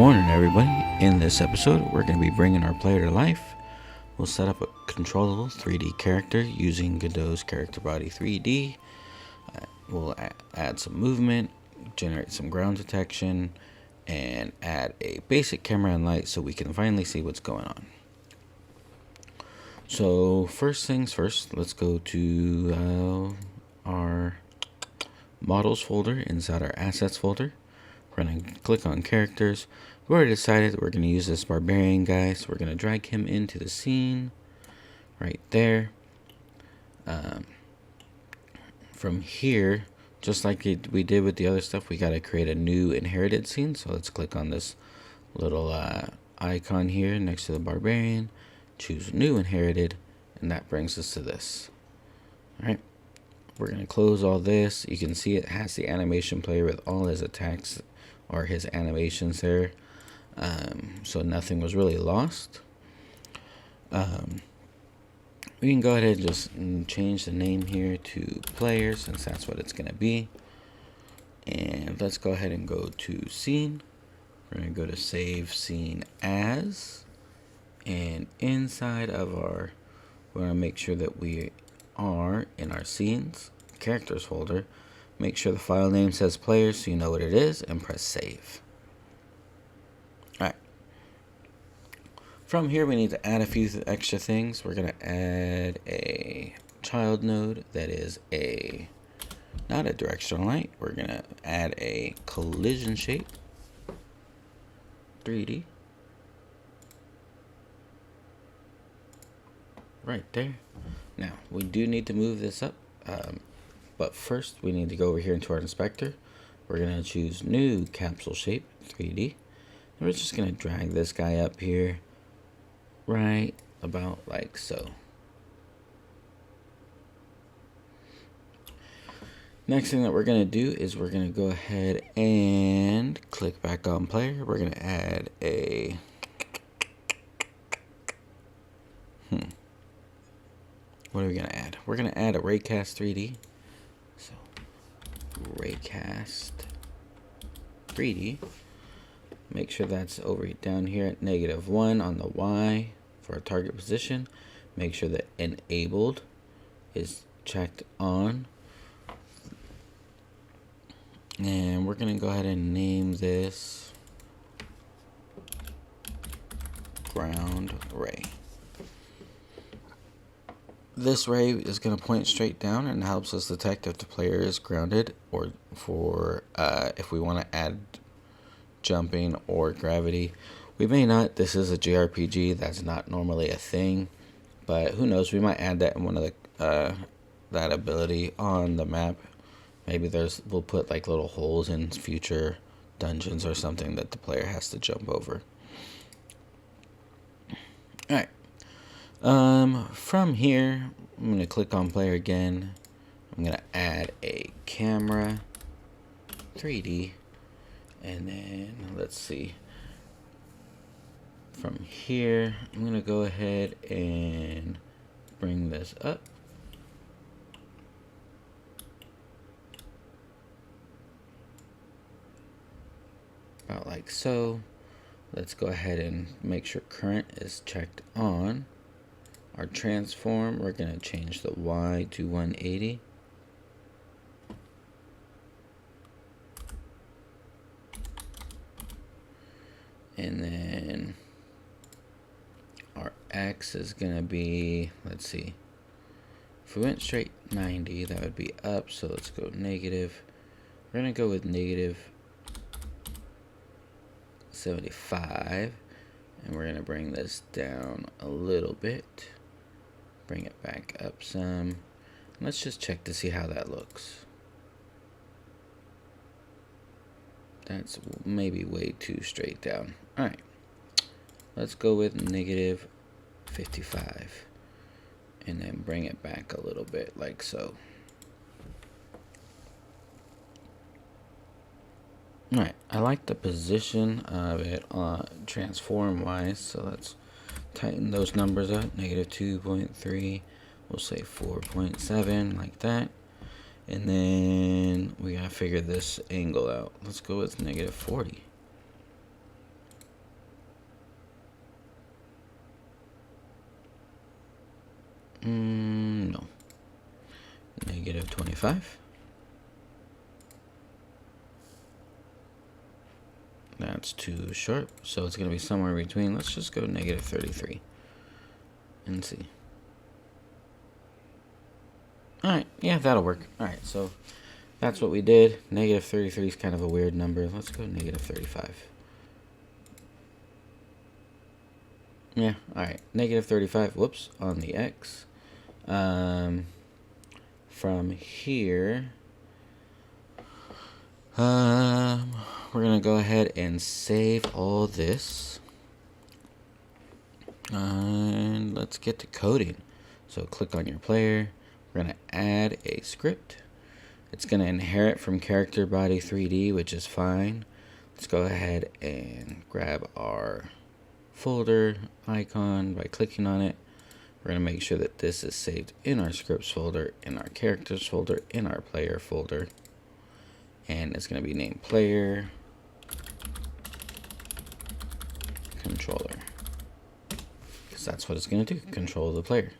morning, everybody. In this episode, we're going to be bringing our player to life. We'll set up a controllable 3D character using Godot's CharacterBody3D. We'll add some movement, generate some ground detection, and add a basic camera and light so we can finally see what's going on. So first things first, let's go to our models folder inside our assets folder. We're going to click on characters. We already decided we're going to use this barbarian guy, so we're going to drag him into the scene right there. From here, just like we did with the other stuff, we got to create a new inherited scene. So let's click on this little icon here next to the barbarian, choose new inherited, and that brings us to this. All right, we're going to close all this. You can see it has the animation player with all his attacks or his animations there, so nothing was really lost. We can go ahead and just change the name here to player, since that's what it's going to be. And let's go ahead and go to scene. We're going to go to save scene as, and inside of our, we're going to make sure that we are in our scenes characters folder. Make sure the file name says player so you know what it is, and press save. Alright. From here we need to add a few extra things. We're going to add a child node that is not a directional light. We're going to add a collision shape 3D right there. Now we do need to move this up. But first, we need to go over here into our inspector. We're going to choose new capsule shape 3D. And we're just going to drag this guy up here, right about like so. Next thing that we're going to do is we're going to go ahead and click back on player. We're going to add a what are we going to add? We're going to add a raycast 3D. So raycast 3D. Make sure that's over down here at -1 on the Y for our target position. Make sure that enabled is checked on. And we're going to go ahead and name this ground ray. This ray is going to point straight down and helps us detect if the player is grounded, or for if we want to add jumping or gravity. We may not. This is a JRPG. That's not normally a thing, but who knows? We might add that in one of the that ability on the map. Maybe we'll put like little holes in future dungeons or something that the player has to jump over. All right. From here, I'm going to click on player again. I'm going to add a camera 3D, and then let's see. From here, I'm going to go ahead and bring this up. About like so. Let's go ahead and make sure current is checked on. Our transform, we're going to change the Y to 180. And then our X is going to be, let's see. If we went straight 90, that would be up. So let's go negative. We're going to go with -75. And we're going to bring this down a little bit. Bring it back up some. Let's just check to see how that looks. That's maybe way too straight down. Alright. Let's go with -55. And then bring it back a little bit like so. Alright. I like the position of it transform wise. So let's tighten those numbers up. -2.3, we'll say 4.7, like that. And then we gotta figure this angle out. Let's go with -40. No. Negative 25. That's too sharp, so it's going to be somewhere between. Let's just go negative 33 and see. Alright, yeah, that'll work. Alright, so that's what we did. Negative 33 is kind of a weird number. Let's go negative 35. Yeah, alright. Negative 35, whoops, on the X. From here, we're going to go ahead and save all this. And let's get to coding. So click on your player. We're going to add a script. It's going to inherit from CharacterBody3D, which is fine. Let's go ahead and grab our folder icon by clicking on it. We're going to make sure that this is saved in our scripts folder, in our characters folder, in our player folder. And it's going to be named player controller, because that's what it's going to do, control the player.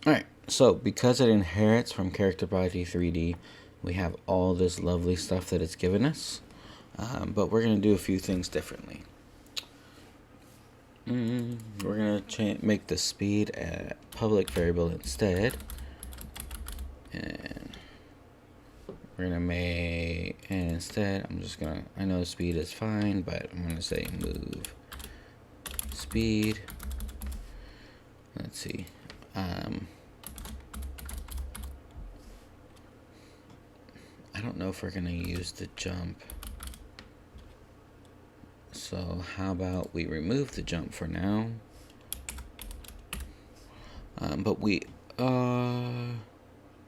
Alright, so because it inherits from CharacterBody3D, we have all this lovely stuff that it's given us. But we're going to do a few things differently. We're going to make the speed a public variable instead. And we're going to make, and instead, I'm just going to, I know speed is fine, but I'm going to say move speed. Let's see. I don't know if we're going to use the jump. So how about we remove the jump for now? But we, you know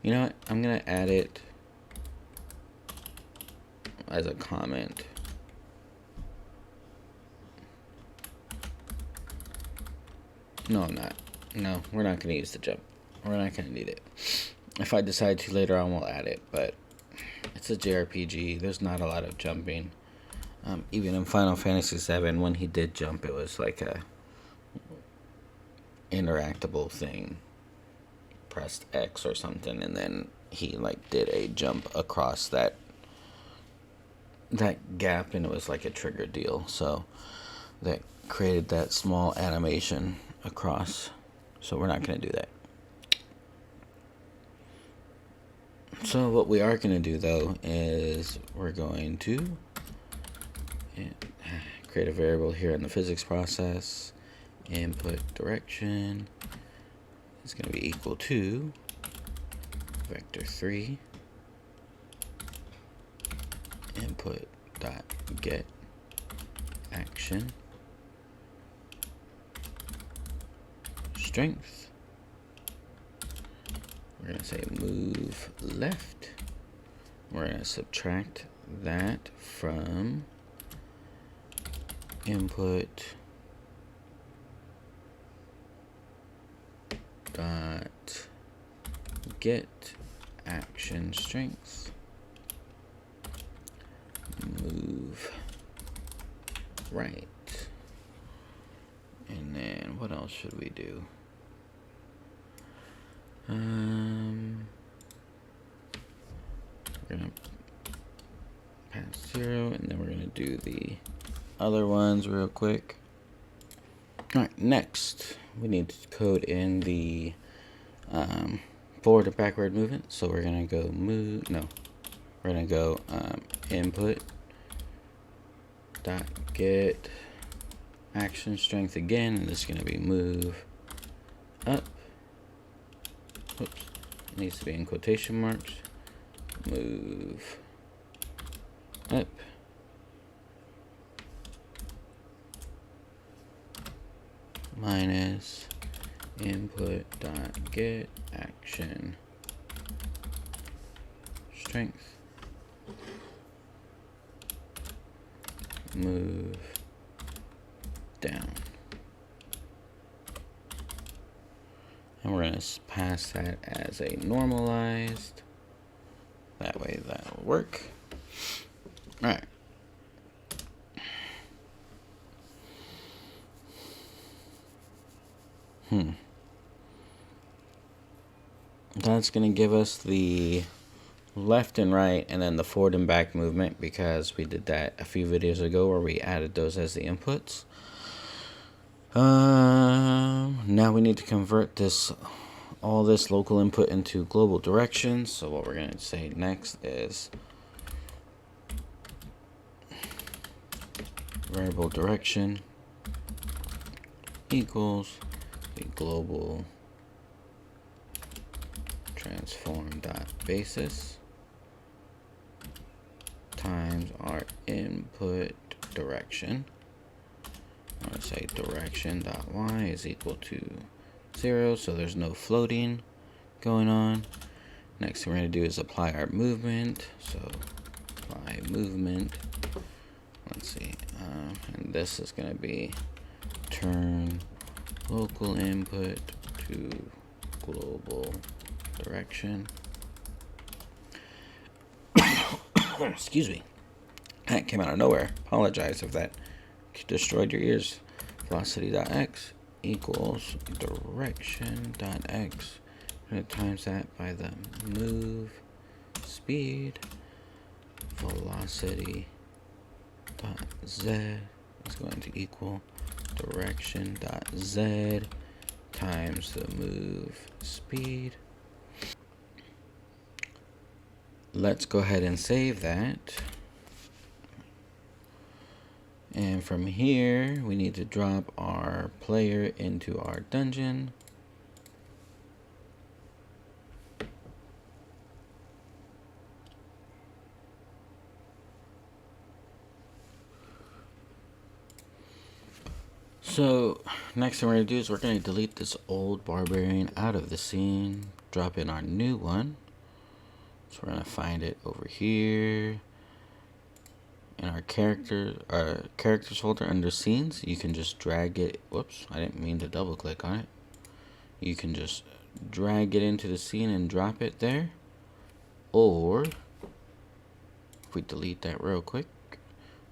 what? I'm going to add it as a comment. No, I'm not. No, we're not going to use the jump. We're not going to need it. If I decide to later on, we'll add it, but it's a JRPG. There's not a lot of jumping. Even in Final Fantasy VII, when he did jump, it was like a interactable thing. Pressed X or something, and then he like did a jump across that gap, and it was like a trigger deal. So that created that small animation across. So we're not going to do that. So what we are going to do though is we're going to create a variable here in the physics process. Input direction is going to be equal to vector 3 input dot get action strength. We're going to say move left. We're going to subtract that from input dot get action strength move right. And then what else should we do? We're gonna pass 0, and then we're gonna do the other ones real quick. Alright, next we need to code in the forward and backward movement. So we're gonna go we're gonna go input dot get action strength again, and this is gonna be move up. Oops, it needs to be in quotation marks. Move up. Minus input dot get action strength move down. And we're going to pass that as a normalized. That way that'll work. Alright. That's going to give us the left and right and then the forward and back movement, because we did that a few videos ago where we added those as the inputs. Now we need to convert all this local input into global directions. So what we're going to say next is variable direction equals the global transform dot basis times our input direction. I'm going to say direction dot y is equal to 0, so there's no floating going on. Next thing we're going to do is apply our movement. So apply movement. Let's see, and this is going to be turn local input to global direction. Excuse me. That came out of nowhere. Apologize if that destroyed your ears. Velocity.x equals direction.x. We're going to times that by the move speed velocity dot z is going to equal direction dot z times the move speed. Let's go ahead and save that. And from here, we need to drop our player into our dungeon. So next thing we're going to do is we're going to delete this old barbarian out of the scene, drop in our new one. So we're going to find it over here in our characters folder under scenes. You can just drag it. Whoops, I didn't mean to double click on it. You can just drag it into the scene and drop it there. Or if we delete that real quick,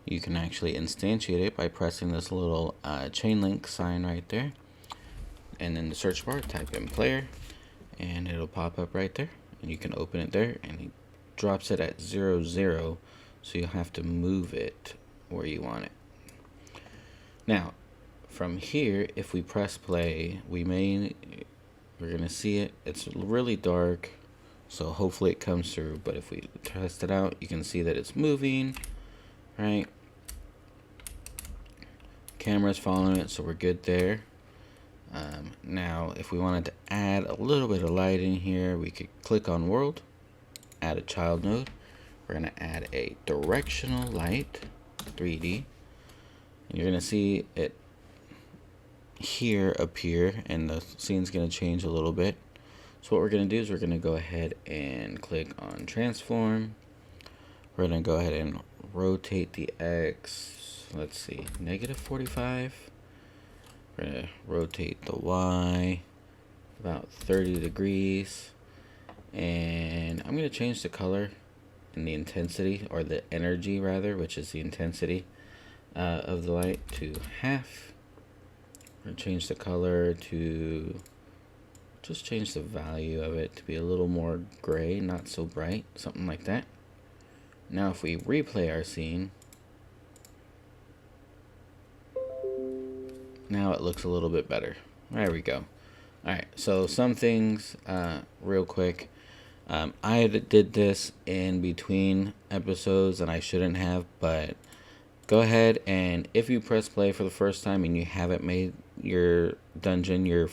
you can actually instantiate it by pressing this little chain link sign right there. And in the search bar, type in player, and it'll pop up right there. And you can open it there, and he drops it at 0, 0. So you'll have to move it where you want it. Now, from here, if we press play, we're gonna see it. It's really dark, so hopefully it comes through. But if we test it out, you can see that it's moving, right? Camera's following it, so we're good there. Now, if we wanted to add a little bit of light in here, we could click on world, add a child node. We're going to add a directional light 3D. And you're going to see it here appear, and the scene's going to change a little bit. So what we're going to do is we're going to go ahead and click on transform. We're going to go ahead and rotate the X, let's see, -45. We're going to rotate the Y about 30 degrees. And I'm going to change the color and the intensity, or the energy rather, which is the intensity of the light, to half. We're going to change the color to, just change the value of it to be a little more gray, not so bright, something like that. Now if we replay our scene, now it looks a little bit better. There we go. Alright, so some things real quick. I did this in between episodes and I shouldn't have, but go ahead, and if you press play for the first time and you haven't made your dungeon your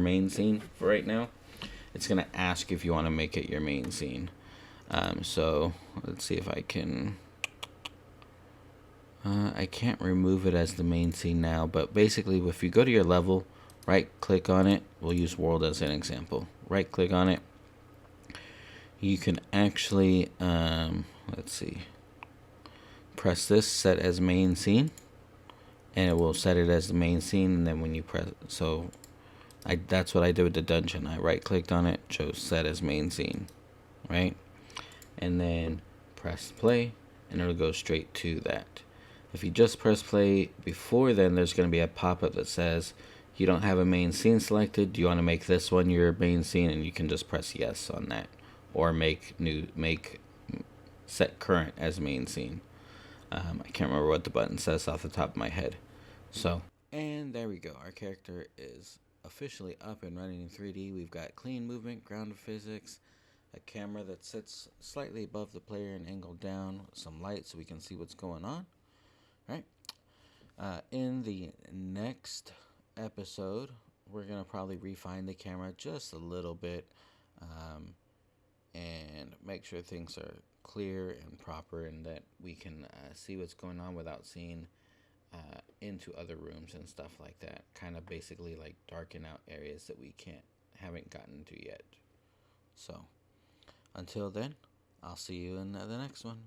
main scene for right now, it's going to ask if you want to make it your main scene. So let's see if I can... I can't remove it as the main scene now, but basically if you go to your level, right click on it, we'll use world as an example, right click on it, you can actually let's see, press this set as main scene, and it will set it as the main scene. And then when you press, so that's what I did with the dungeon. I right clicked on it, chose set as main scene, right, and then press play, and it'll go straight to that. If you just press play before then, there's going to be a pop-up that says you don't have a main scene selected, do you want to make this one your main scene? And you can just press yes on that, or make set current as main scene. I can't remember what the button says off the top of my head. So, and there we go. Our character is officially up and running in 3D. We've got clean movement, grounded physics, a camera that sits slightly above the player and angled down, some light so we can see what's going on. All right. In the next episode, we're going to probably refine the camera just a little bit, and make sure things are clear and proper, and that we can see what's going on without seeing into other rooms and stuff like that. Kind of basically like darken out areas that we haven't gotten to yet. So until then, I'll see you in the next one.